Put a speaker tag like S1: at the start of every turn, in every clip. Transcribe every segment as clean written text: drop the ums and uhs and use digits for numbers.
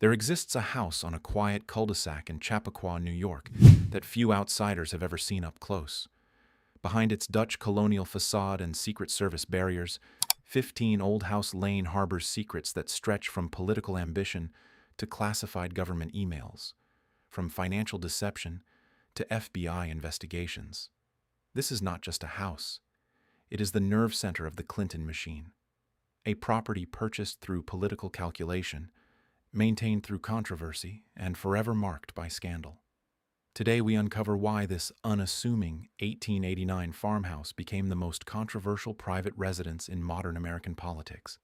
S1: There exists a house on a quiet cul-de-sac in Chappaqua, New York, that few outsiders have ever seen up close. Behind its Dutch Colonial facade and Secret Service barriers, 15 Old House Lane harbors secrets that stretch from political ambition to classified government emails, from financial deception to FBI investigations. This is not just a house. It is the nerve center of the Clinton machine, a property purchased through political calculation, maintained through controversy, and forever marked by scandal. Today we uncover why this unassuming 1889 farmhouse became the most controversial private residence in modern American politics.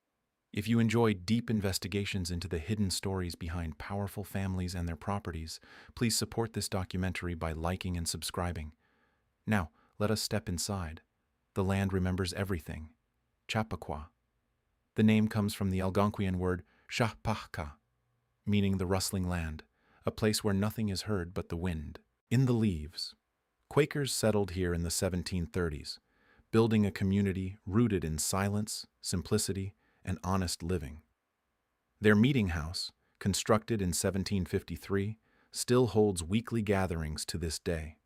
S1: If you enjoy deep investigations into the hidden stories behind powerful families and their properties, please support this documentary by liking and subscribing. Now, let us step inside. The land remembers everything. Chappaqua. The name comes from the Algonquian word Chappaqua, meaning the rustling land, a place where nothing is heard but the wind. In the leaves. Quakers settled here in the 1730s, building a community rooted in silence, simplicity, and honest living. Their meeting house, constructed in 1753, still holds weekly gatherings to this day.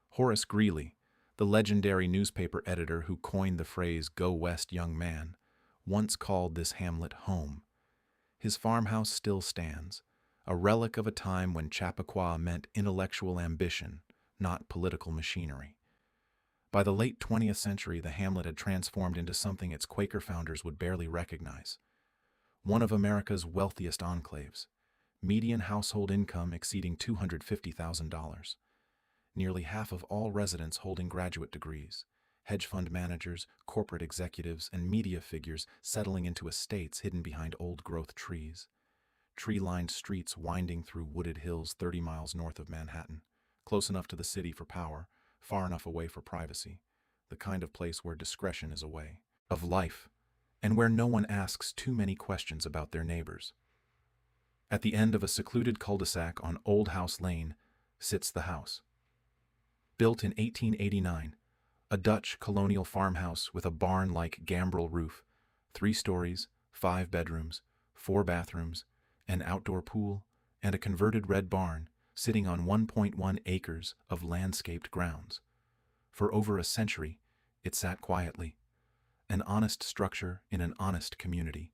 S1: Horace Greeley, the legendary newspaper editor who coined the phrase "Go West, young man," once called this hamlet home. His farmhouse still stands, a relic of a time when Chappaqua meant intellectual ambition, not political machinery. By the late 20th century, the hamlet had transformed into something its Quaker founders would barely recognize. One of America's wealthiest enclaves, median household income exceeding $250,000. Nearly half of all residents holding graduate degrees, hedge fund managers, corporate executives, and media figures settling into estates hidden behind old-growth trees. Tree-lined streets winding through wooded hills 30 miles north of Manhattan, close enough to the city for power, far enough away for privacy, the kind of place where discretion is a way of life, and where no one asks too many questions about their neighbors. At the end of a secluded cul-de-sac on Old House Lane sits the house. Built in 1889, a Dutch colonial farmhouse with a barn-like gambrel roof, 3 stories, 5 bedrooms, 4 bathrooms, an outdoor pool, and a converted red barn sitting on 1.1 acres of landscaped grounds. For over a century, it sat quietly, an honest structure in an honest community.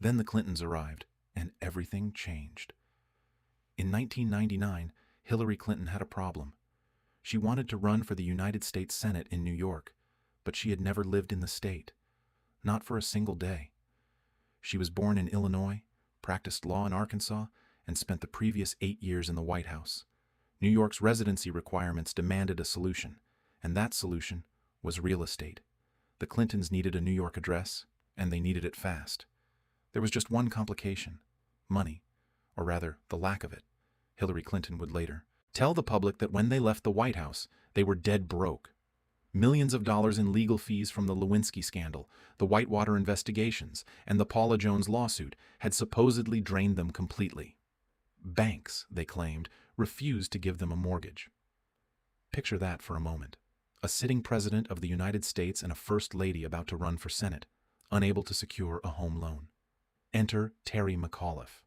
S1: Then the Clintons arrived, and everything changed. In 1999, Hillary Clinton had a problem. She wanted to run for the United States Senate in New York, but she had never lived in the state, not for a single day. She was born in Illinois, practiced law in Arkansas, and spent the previous 8 years in the White House. New York's residency requirements demanded a solution, and that solution was real estate. The Clintons needed a New York address, and they needed it fast. There was just one complication: money, or rather, the lack of it. Hillary Clinton would later tell the public that when they left the White House, they were dead broke. Millions of dollars in legal fees from the Lewinsky scandal, the Whitewater investigations, and the Paula Jones lawsuit had supposedly drained them completely. Banks, they claimed, refused to give them a mortgage. Picture that for a moment. A sitting president of the United States and a first lady about to run for Senate, unable to secure a home loan. Enter Terry McAuliffe,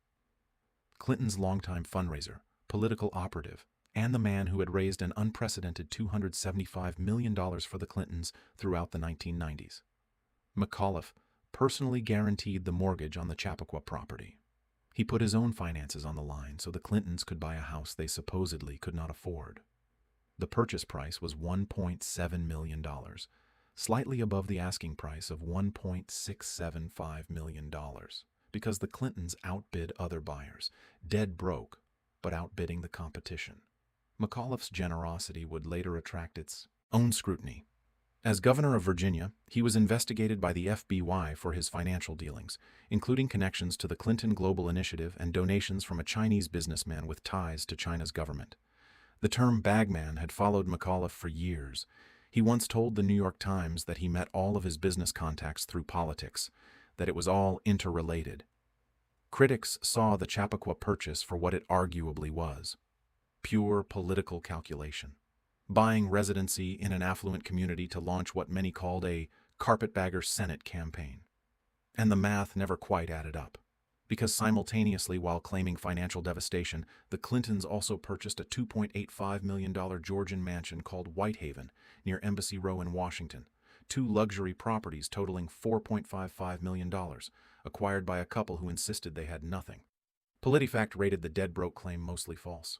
S1: Clinton's longtime fundraiser, political operative, and the man who had raised an unprecedented $275 million for the Clintons throughout the 1990s. McAuliffe personally guaranteed the mortgage on the Chappaqua property. He put his own finances on the line so the Clintons could buy a house they supposedly could not afford. The purchase price was $1.7 million, slightly above the asking price of $1.675 million, because the Clintons outbid other buyers, dead broke, but outbidding the competition. McAuliffe's generosity would later attract its own scrutiny. As governor of Virginia, he was investigated by the FBI for his financial dealings, including connections to the Clinton Global Initiative and donations from a Chinese businessman with ties to China's government. The term bagman had followed McAuliffe for years. He once told the New York Times that he met all of his business contacts through politics, that it was all interrelated. Critics saw the Chappaqua purchase for what it arguably was: pure political calculation. Buying residency in an affluent community to launch what many called a carpetbagger Senate campaign. And the math never quite added up. Because simultaneously, while claiming financial devastation, the Clintons also purchased a $2.85 million Georgian mansion called Whitehaven near Embassy Row in Washington, two luxury properties totaling $4.55 million, acquired by a couple who insisted they had nothing. PolitiFact rated the dead broke claim mostly false.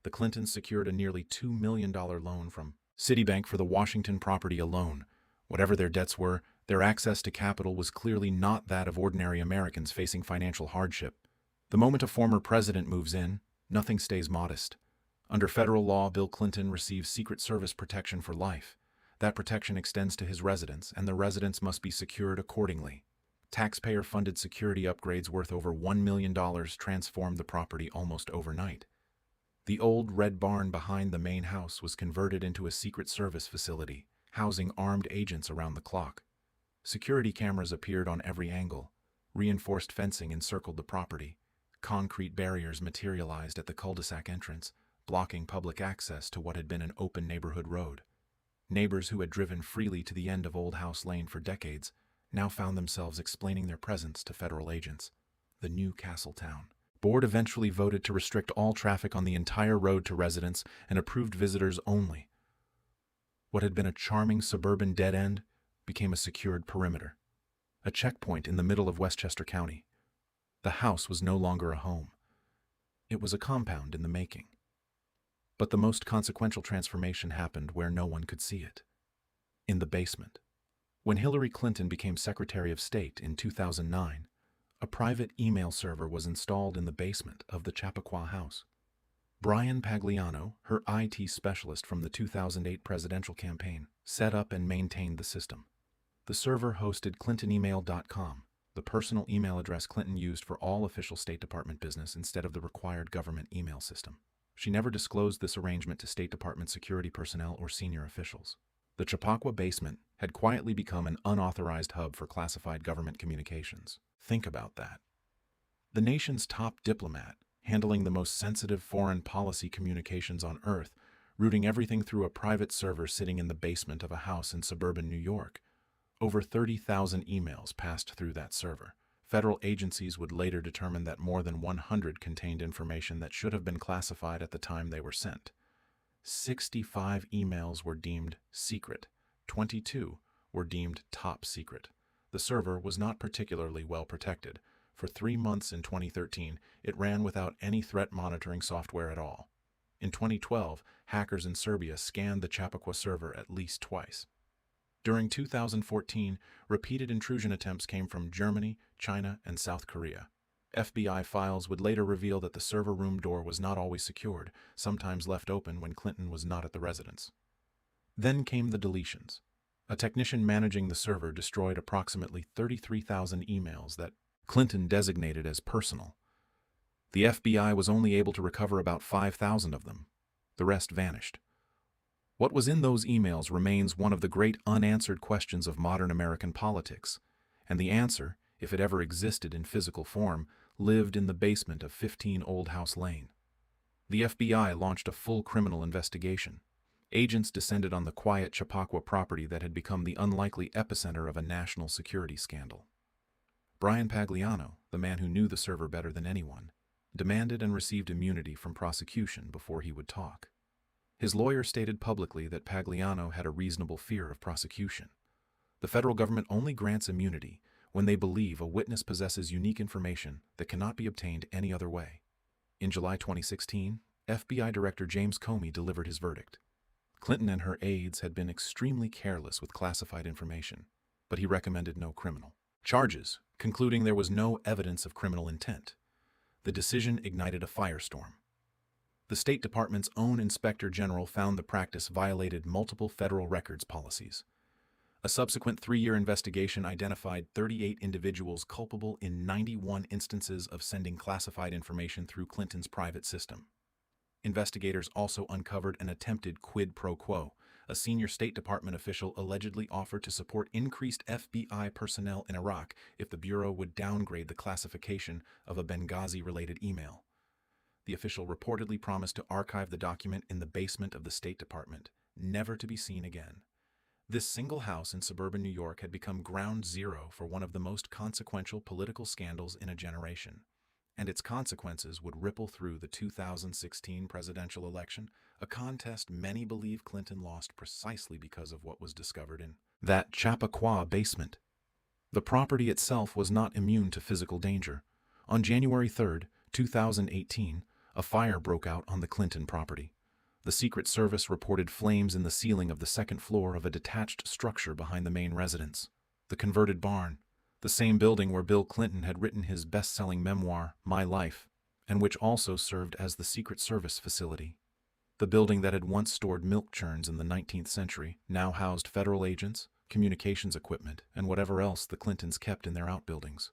S1: The Clintons secured a nearly $2 million loan from Citibank for the Washington property alone. Whatever their debts were, their access to capital was clearly not that of ordinary Americans facing financial hardship. The moment a former president moves in, nothing stays modest. Under federal law, Bill Clinton receives Secret Service protection for life. That protection extends to his residence, and the residence must be secured accordingly. Taxpayer-funded security upgrades worth over $1 million transformed the property almost overnight. The old red barn behind the main house was converted into a Secret Service facility, housing armed agents around the clock. Security cameras appeared on every angle. Reinforced fencing encircled the property. Concrete barriers materialized at the cul-de-sac entrance, blocking public access to what had been an open neighborhood road. Neighbors who had driven freely to the end of Old House Lane for decades now found themselves explaining their presence to federal agents. The new Castletown board eventually voted to restrict all traffic on the entire road to residents and approved visitors only. What had been a charming suburban dead end became a secured perimeter, a checkpoint in the middle of Westchester County. The house was no longer a home. It was a compound in the making. But the most consequential transformation happened where no one could see it. In the basement. When Hillary Clinton became Secretary of State in 2009, a private email server was installed in the basement of the Chappaqua house. Brian Pagliano, her IT specialist from the 2008 presidential campaign, set up and maintained the system. The server hosted clintonemail.com, the personal email address Clinton used for all official State Department business instead of the required government email system. She never disclosed this arrangement to State Department security personnel or senior officials. The Chappaqua basement had quietly become an unauthorized hub for classified government communications. Think about that. The nation's top diplomat, handling the most sensitive foreign policy communications on Earth, routing everything through a private server sitting in the basement of a house in suburban New York. Over 30,000 emails passed through that server. Federal agencies would later determine that more than 100 contained information that should have been classified at the time they were sent. 65 emails were deemed secret. 22 were deemed top secret. The server was not particularly well protected. For 3 months in 2013, it ran without any threat monitoring software at all. In 2012, hackers in Serbia scanned the Chappaqua server at least twice. During 2014, repeated intrusion attempts came from Germany, China, and South Korea. FBI files would later reveal that the server room door was not always secured, sometimes left open when Clinton was not at the residence. Then came the deletions. A technician managing the server destroyed approximately 33,000 emails that Clinton designated as personal. The FBI was only able to recover about 5,000 of them. The rest vanished. What was in those emails remains one of the great unanswered questions of modern American politics, and the answer, if it ever existed in physical form, lived in the basement of 15 Old House Lane. The FBI launched a full criminal investigation. Agents descended on the quiet Chappaqua property that had become the unlikely epicenter of a national security scandal. Brian Pagliano, the man who knew the server better than anyone, demanded and received immunity from prosecution before he would talk. His lawyer stated publicly that Pagliano had a reasonable fear of prosecution. The federal government only grants immunity when they believe a witness possesses unique information that cannot be obtained any other way. In July 2016, FBI Director James Comey delivered his verdict. Clinton and her aides had been extremely careless with classified information, but he recommended no criminal charges, concluding there was no evidence of criminal intent. The decision ignited a firestorm. The State Department's own Inspector General found the practice violated multiple federal records policies. A subsequent 3-year investigation identified 38 individuals culpable in 91 instances of sending classified information through Clinton's private system. Investigators also uncovered an attempted quid pro quo. A senior State Department official allegedly offered to support increased FBI personnel in Iraq if the Bureau would downgrade the classification of a Benghazi-related email. The official reportedly promised to archive the document in the basement of the State Department, never to be seen again. This single house in suburban New York had become ground zero for one of the most consequential political scandals in a generation. and its consequences would ripple through the 2016 presidential election, a contest many believe Clinton lost precisely because of what was discovered in that Chappaqua basement. The property itself was not immune to physical danger. On January 3, 2018, a fire broke out on the Clinton property. The Secret Service reported flames in the ceiling of the second floor of a detached structure behind the main residence. The converted barn, the same building where Bill Clinton had written his best-selling memoir, My Life, and which also served as the Secret Service facility. The building that had once stored milk churns in the 19th century now housed federal agents, communications equipment, and whatever else the Clintons kept in their outbuildings.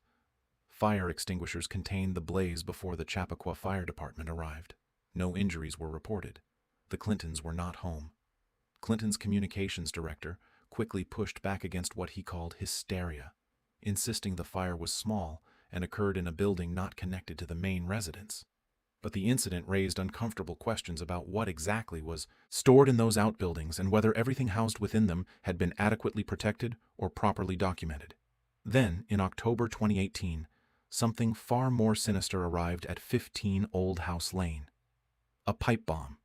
S1: Fire extinguishers contained the blaze before the Chappaqua Fire Department arrived. No injuries were reported. The Clintons were not home. Clinton's communications director quickly pushed back against what he called hysteria, insisting the fire was small and occurred in a building not connected to the main residence. But the incident raised uncomfortable questions about what exactly was stored in those outbuildings and whether everything housed within them had been adequately protected or properly documented. Then, in October 2018, something far more sinister arrived at 15 Old House Lane. A pipe bomb.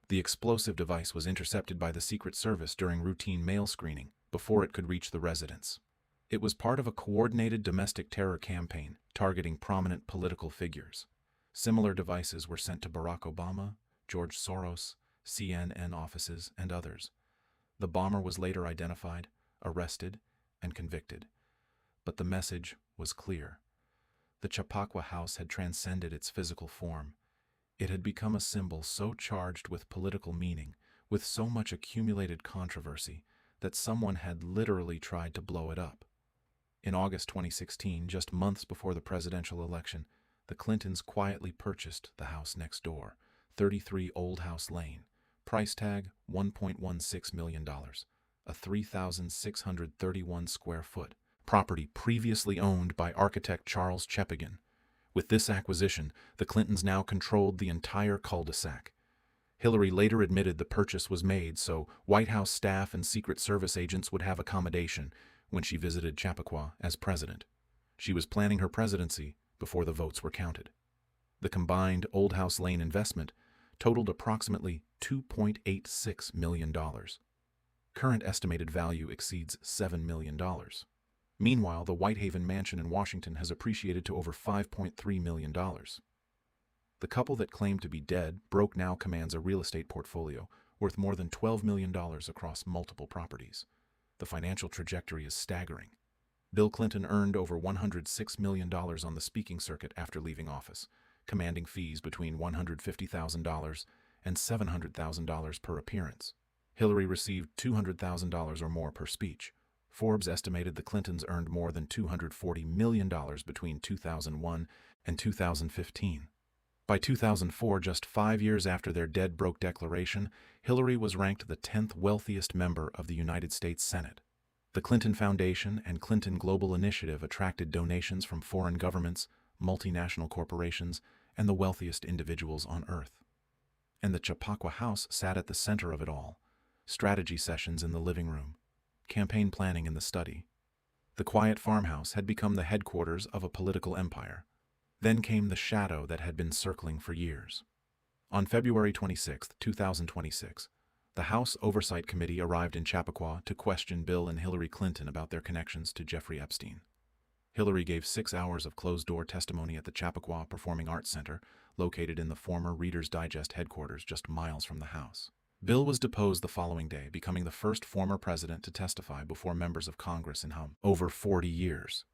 S1: The explosive device was intercepted by the Secret Service during routine mail screening before it could reach the residence. It was part of a coordinated domestic terror campaign targeting prominent political figures. Similar devices were sent to Barack Obama, George Soros, CNN offices, and others. The bomber was later identified, arrested, and convicted. But the message was clear. The Chappaqua house had transcended its physical form. It had become a symbol so charged with political meaning, with so much accumulated controversy, that someone had literally tried to blow it up. In August 2016, just months before the presidential election, the Clintons quietly purchased the house next door, 33 Old House Lane. Price tag, $1.16 million. A 3,631 square foot property previously owned by architect Charles Chappaqua. With this acquisition, the Clintons now controlled the entire cul-de-sac. Hillary later admitted the purchase was made so White House staff and Secret Service agents would have accommodation when she visited Chappaqua as president. She was planning her presidency before the votes were counted. The combined Old House Lane investment totaled approximately $2.86 million. Current estimated value exceeds $7 million. Meanwhile, the Whitehaven mansion in Washington has appreciated to over $5.3 million. The couple that claimed to be dead broke now commands a real estate portfolio worth more than $12 million across multiple properties. The financial trajectory is staggering. Bill Clinton earned over $106 million on the speaking circuit after leaving office, commanding fees between $150,000 and $700,000 per appearance. Hillary received $200,000 or more per speech. Forbes estimated the Clintons earned more than $240 million between 2001 and 2015. By 2004, just 5 years after their dead broke declaration, Hillary was ranked the 10th wealthiest member of the United States Senate. The Clinton Foundation and Clinton Global Initiative attracted donations from foreign governments, multinational corporations, and the wealthiest individuals on Earth. And the Chappaqua house sat at the center of it all. Strategy sessions in the living room, campaign planning in the study. The quiet farmhouse had become the headquarters of a political empire. Then came the shadow that had been circling for years. On February 26, 2026, the House Oversight Committee arrived in Chappaqua to question Bill and Hillary Clinton about their connections to Jeffrey Epstein. Hillary gave 6 hours of closed-door testimony at the Chappaqua Performing Arts Center, located in the former Reader's Digest headquarters just miles from the house. Bill was deposed the following day, becoming the first former president to testify before members of Congress in over 40 years.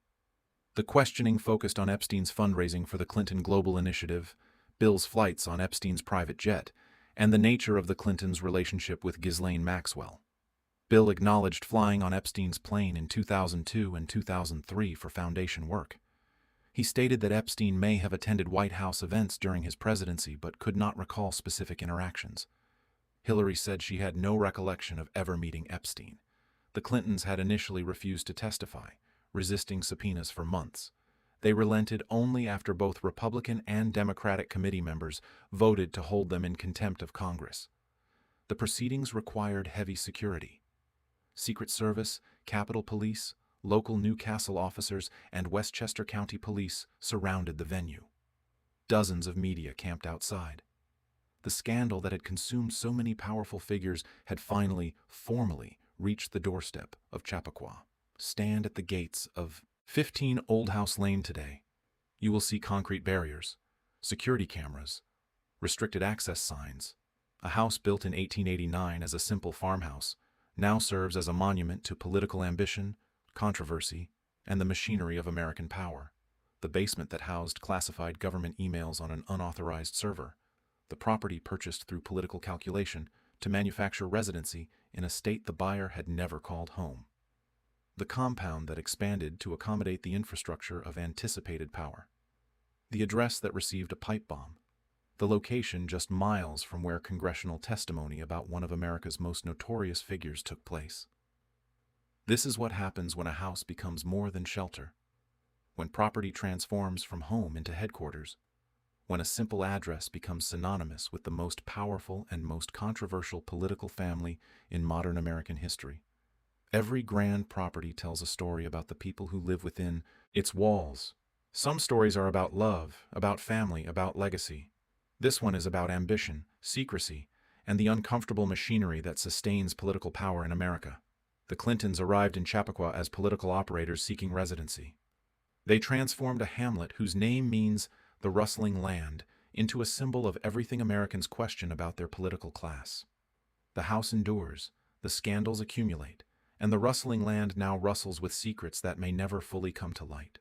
S1: The questioning focused on Epstein's fundraising for the Clinton Global Initiative, Bill's flights on Epstein's private jet, and the nature of the Clintons' relationship with Ghislaine Maxwell. Bill acknowledged flying on Epstein's plane in 2002 and 2003 for foundation work. He stated that Epstein may have attended White House events during his presidency but could not recall specific interactions. Hillary said she had no recollection of ever meeting Epstein. The Clintons had initially refused to testify, resisting subpoenas for months. They relented only after both Republican and Democratic committee members voted to hold them in contempt of Congress. The proceedings required heavy security. Secret Service, Capitol Police, local Newcastle officers, and Westchester County Police surrounded the venue. dozens of media camped outside. The scandal that had consumed so many powerful figures had finally, formally, reached the doorstep of Chappaqua. Stand at the gates of 15 Old House Lane today. You will see concrete barriers, security cameras, restricted access signs. A house built in 1889 as a simple farmhouse now serves as a monument to political ambition, controversy, and the machinery of American power. The basement that housed classified government emails on an unauthorized server. The property purchased through political calculation to manufacture residency in a state the buyer had never called home. The compound that expanded to accommodate the infrastructure of anticipated power. The address that received a pipe bomb. The location just miles from where congressional testimony about one of America's most notorious figures took place. This is what happens when a house becomes more than shelter. When property transforms from home into headquarters. When a simple address becomes synonymous with the most powerful and most controversial political family in modern American history. Every grand property tells a story about the people who live within its walls. Some stories are about love, about family, about legacy. This one is about ambition, secrecy, and the uncomfortable machinery that sustains political power in America. The Clintons arrived in Chappaqua as political operators seeking residency. They transformed a hamlet whose name means the rustling land into a symbol of everything Americans question about their political class. The house endures, the scandals accumulate, and the rustling land now rustles with secrets that may never fully come to light.